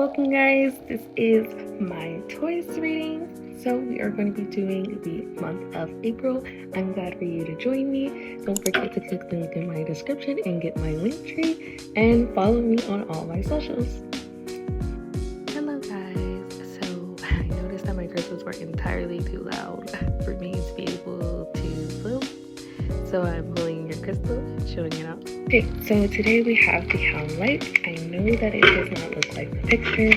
welcome guys. This is my Taurus reading. So we are going to be doing the month of April. I'm glad for you to join me. Don't forget to click the link in my description and get my link tree and follow me on all my socials. Hello guys. So I noticed that my crystals were entirely too loud for me to be able to film. So I'm pulling your crystal and showing it out. Okay, so today we have the Hound Light. I know that it does not look like the picture,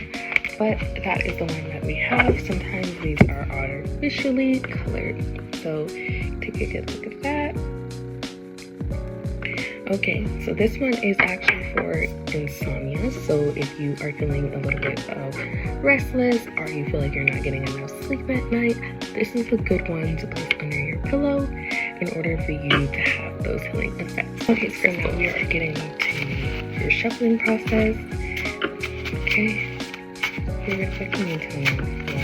but that is the one that we have. Sometimes these are artificially colored. So take a good look at that. Okay, so this one is actually for insomnia. So if you are feeling a little bit of restless or you feel like you're not getting enough sleep at night, this is a good one to place under your pillow in order for you to have those healing effects. Okay, so now we are getting to your shuffling process. Okay, you're reflecting into for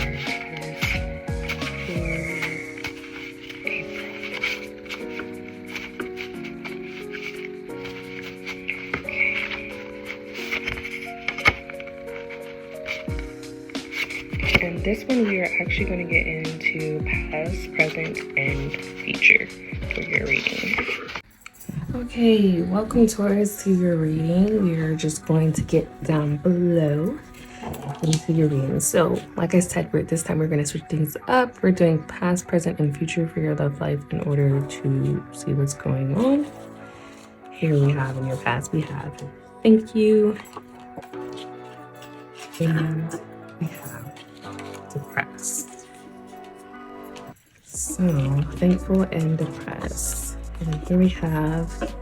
And this one we are actually going to get into past, present, and future for your reading. Okay, welcome Taurus to your reading. We are just going to get down below into your reading. So, like I said, this time we're going to switch things up. We're doing past, present, and future for your love life in order to see what's going on. Here we have in your past, we have thank you, and we have depressed. So thankful and depressed. And here we have,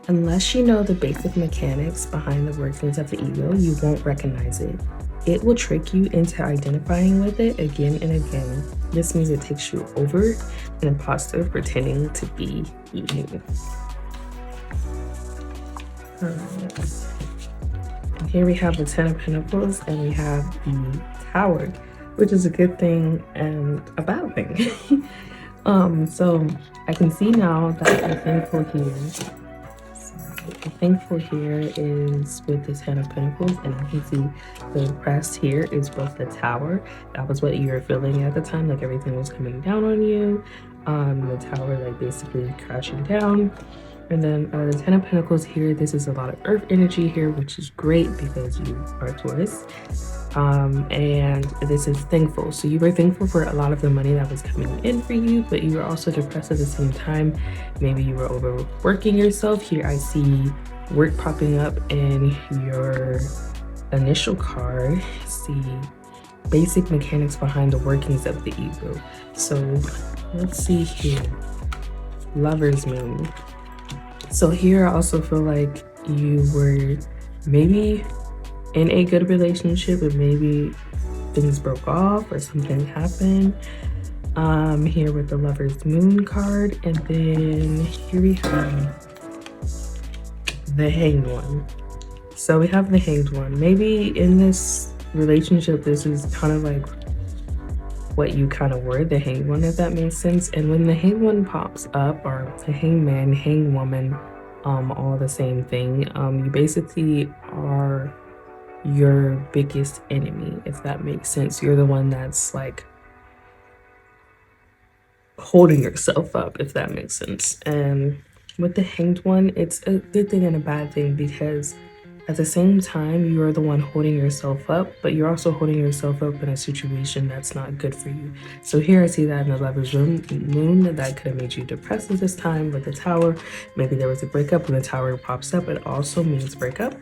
unless you know the basic mechanics behind the workings of the ego, you won't recognize it. It will trick you into identifying with it again and again. This means it takes you over an imposter pretending to be you. And here we have the Ten of Pentacles and we have the Tower, which is a good thing and a bad thing. So I can see now that the thankful here is with the Ten of Pentacles, and I can see the depressed here is with the Tower. That was what you were feeling at the time, like everything was coming down on you. The Tower like basically crashing down. And then the Ten of Pentacles here, this is a lot of earth energy here, which is great because you are Taurus. And this is thankful. So you were thankful for a lot of the money that was coming in for you, but you were also depressed at the same time. Maybe you were overworking yourself. Here I see work popping up in your initial card. See basic mechanics behind the workings of the ego. So let's see here. Lover's Moon. So here I also feel like you were maybe in a good relationship, but maybe things broke off or something happened. Here with the Lover's Moon card, and then here we have the Hanged One. So we have the Hanged One. Maybe in this relationship, this is kind of like what you kind of were, the Hanged One, if that makes sense. And when the Hanged One pops up, or the Hanged Man, Hanged Woman, all the same thing, you basically are your biggest enemy, if that makes sense. You're the one that's like holding yourself up, if that makes sense. And with the Hanged One, it's a good thing and a bad thing, because at the same time, you are the one holding yourself up, but you're also holding yourself up in a situation that's not good for you. So here I see that in the Lover's Moon, that could have made you depressed at this time. With the Tower, maybe there was a breakup. When the Tower pops up, it also means breakup.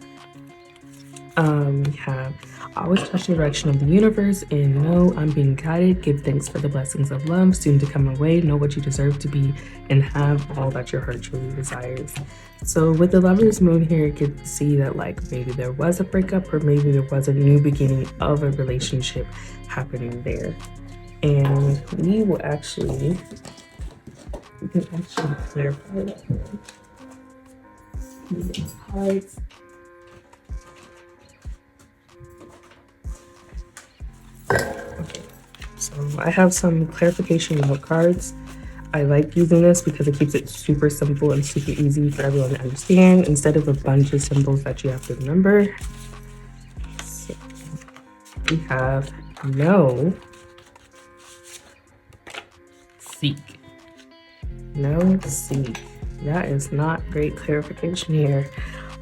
We have always trust the direction of the universe and know I'm being guided. Give thanks for the blessings of love soon to come away. Know what you deserve to be and have all that your heart truly desires. So with the Lover's Moon here, you can see that like maybe there was a breakup, or maybe there was a new beginning of a relationship happening there. And we can actually clarify that. Cards. Okay, so I have some clarification note cards. I like using this because it keeps it super simple and super easy for everyone to understand instead of a bunch of symbols that you have to remember. So we have no seek. No seek. That is not great clarification here.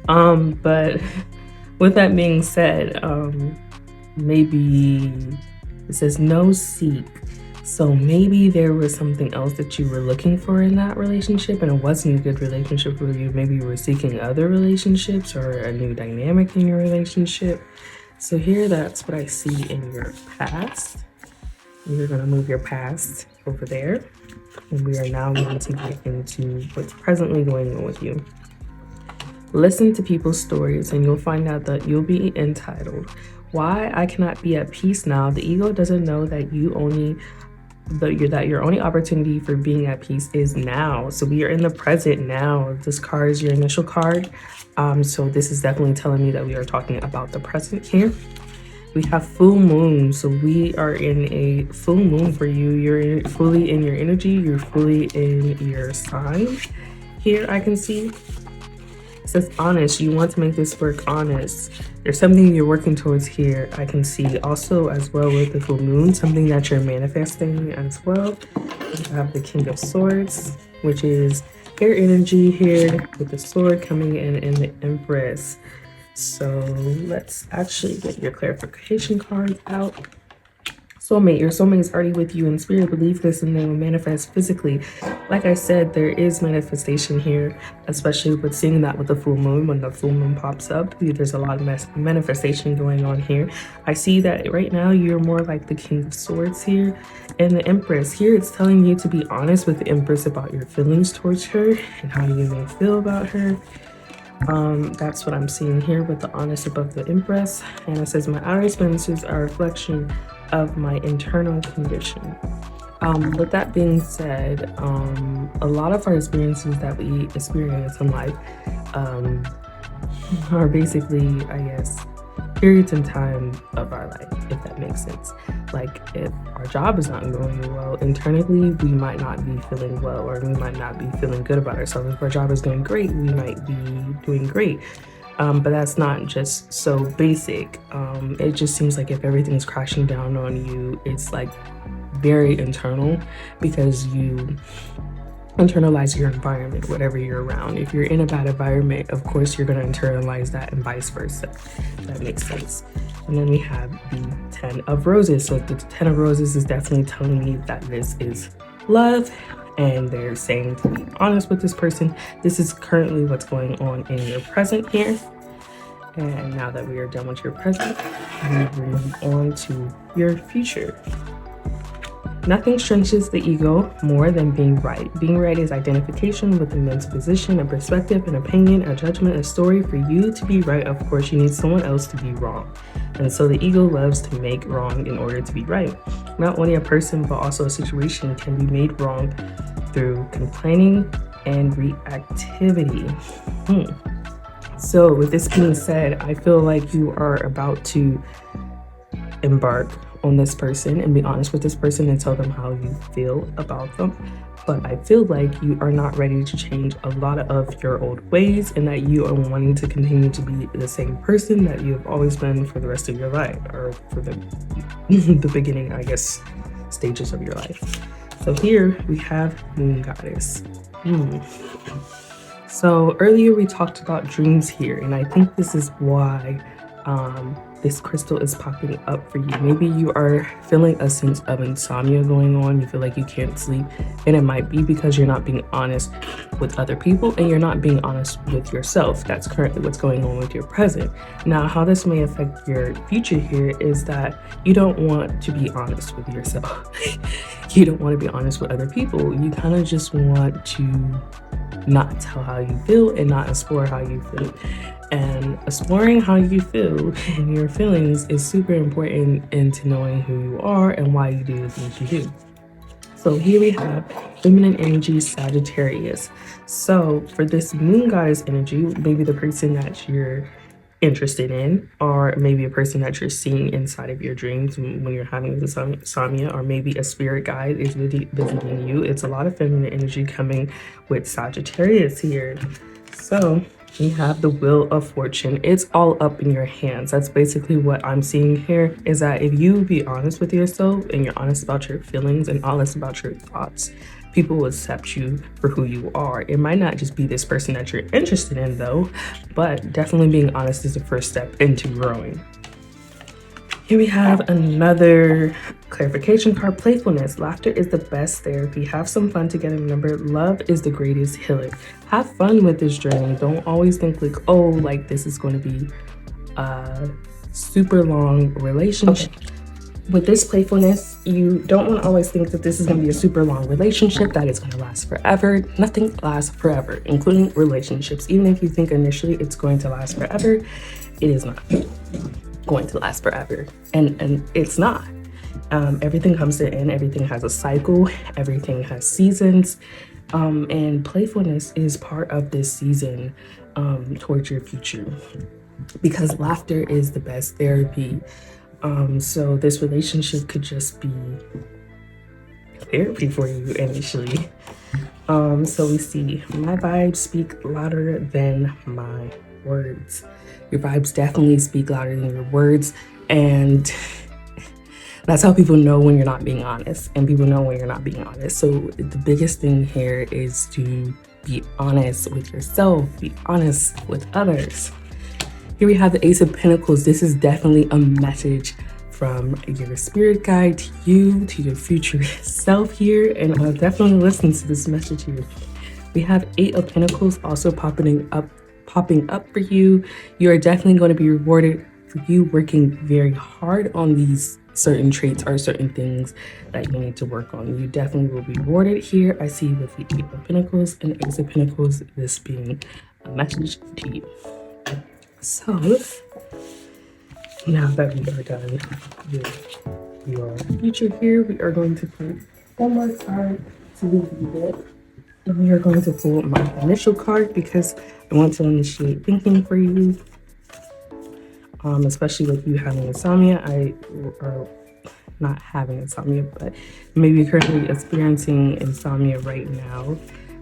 But with that being said, maybe it says no seek. So maybe there was something else that you were looking for in that relationship and it wasn't a good relationship for you. Maybe you were seeking other relationships or a new dynamic in your relationship. So here, that's what I see in your past. You're going to move your past over there. And we are now going to get into what's presently going on with you. Listen to people's stories and you'll find out that you'll be entitled. Why I cannot be at peace now. The ego doesn't know that your only opportunity for being at peace is now. So we are in the present now. This card is your initial card. So this is definitely telling me that we are talking about the present here. We have full moon. So we are in a full moon for you. You're fully in your energy. You're fully in your sign. Here I can see. It says honest. You want to make this work honest. There's something you're working towards here. I can see also as well with the full moon, something that you're manifesting as well. We have the King of Swords, which is your energy here with the sword coming in the Empress. So let's actually get your clarification cards out. Soulmate, your soulmate is already with you in spirit. Believe this and they will manifest physically. Like I said, there is manifestation here, especially with seeing that with the full moon. When the full moon pops up, there's a lot of manifestation going on here. I see that right now you're more like the King of Swords here and the Empress. Here it's telling you to be honest with the Empress about your feelings towards her and how you may feel about her. That's what I'm seeing here with the honest above the Empress. And it says my outer experiences are a reflection of my internal condition. With that being said, a lot of our experiences that we experience in life are basically, I guess, periods in time of our life, if that makes sense. Like if our job is not going well internally, we might not be feeling well, or we might not be feeling good about ourselves. If our job is going great, we might be doing great. But that's not just so basic. It just seems like if everything's crashing down on you, it's like very internal because you internalize your environment, whatever you're around. If you're in a bad environment, of course, you're going to internalize that and vice versa. That makes sense. And then we have the 10 of Roses. So the 10 of Roses is definitely telling me that this is love. And they're saying to be honest with this person. This is currently what's going on in your present here. And now that we are done with your present, we move on to your future. Nothing stretches the ego more than being right. Being right is identification with a mental position, a perspective, an opinion, a judgment, a story. For you to be right, of course, you need someone else to be wrong. And so the ego loves to make wrong in order to be right. Not only a person, but also a situation can be made wrong through complaining and reactivity. So with this being said, I feel like you are about to embark on this person and be honest with this person and tell them how you feel about them. But I feel like you are not ready to change a lot of your old ways and that you are wanting to continue to be the same person that you have always been for the rest of your life, or for the beginning, I guess, stages of your life. So here we have Moon Goddess. So earlier we talked about dreams here, and I think this is why this crystal is popping up for you. Maybe you are feeling a sense of insomnia going on. You feel like you can't sleep, and it might be because you're not being honest with other people and you're not being honest with yourself. That's currently what's going on with your present. Now, how this may affect your future here is that you don't want to be honest with yourself. You don't want to be honest with other people. You kind of just want to not tell how you feel and not explore how you feel. And exploring how you feel and your feelings is super important into knowing who you are and why you do the things you do. So here we have feminine energy, Sagittarius. So for this Moon Goddess energy, maybe the person that you're interested in, or maybe a person that you're seeing inside of your dreams when you're having insomnia, or maybe a spirit guide is visiting you. It's a lot of feminine energy coming with Sagittarius here. So We have the Wheel of Fortune. It's all up in your hands. That's basically what I'm seeing here, is that if you be honest with yourself and you're honest about your feelings and honest about your thoughts, people will accept you for who you are. It might not just be this person that you're interested in though, but definitely being honest is the first step into growing. Here we have another clarification card, playfulness. Laughter is the best therapy. Have some fun together. Remember, love is the greatest healer. Have fun with this journey. Don't always think like, oh, like this is going to be a super long relationship. Okay. With this playfulness, you don't want to always think that this is going to be a super long relationship, that it's going to last forever. Nothing lasts forever, including relationships. Even if you think initially it's going to last forever, it is not going to last forever, and it's not. Everything comes to an end. Everything has a cycle. Everything has seasons, and playfulness is part of this season towards your future, because laughter is the best therapy. So this relationship could just be therapy for you initially. So we see, my vibes speak louder than my words. Your vibes definitely speak louder than your words, and that's how people know when you're not being honest, and people know when you're not being honest. So the biggest thing here is to be honest with yourself, be honest with others. Here we have the Ace of Pentacles. This is definitely a message from your spirit guide to you, to your future self here, and definitely listen to this message here. We have Eight of Pentacles also popping up for you. You are definitely going to be rewarded for you working very hard on these certain traits or certain things that you need to work on. You definitely will be rewarded here. I see with the Eight of Pentacles and Ace of Pentacles, this being a message to you. So now that we are done with your future here, we are going to put one more card to leave it. And we are going to pull my initial card because I want to initiate thinking for you, especially with you having insomnia. Or not having insomnia, but maybe currently experiencing insomnia right now.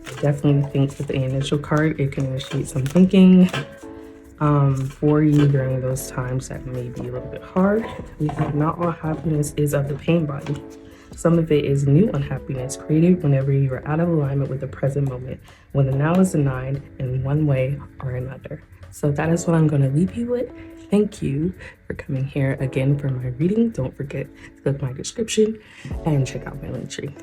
I definitely think with the initial card, it can initiate some thinking for you during those times that may be a little bit hard. We have not all happiness is of the pain body. Some of it is new unhappiness created whenever you are out of alignment with the present moment, when the now is denied in one way or another. So that is what I'm going to leave you with. Thank you for coming here again for my reading. Don't forget to click my description and check out my link tree.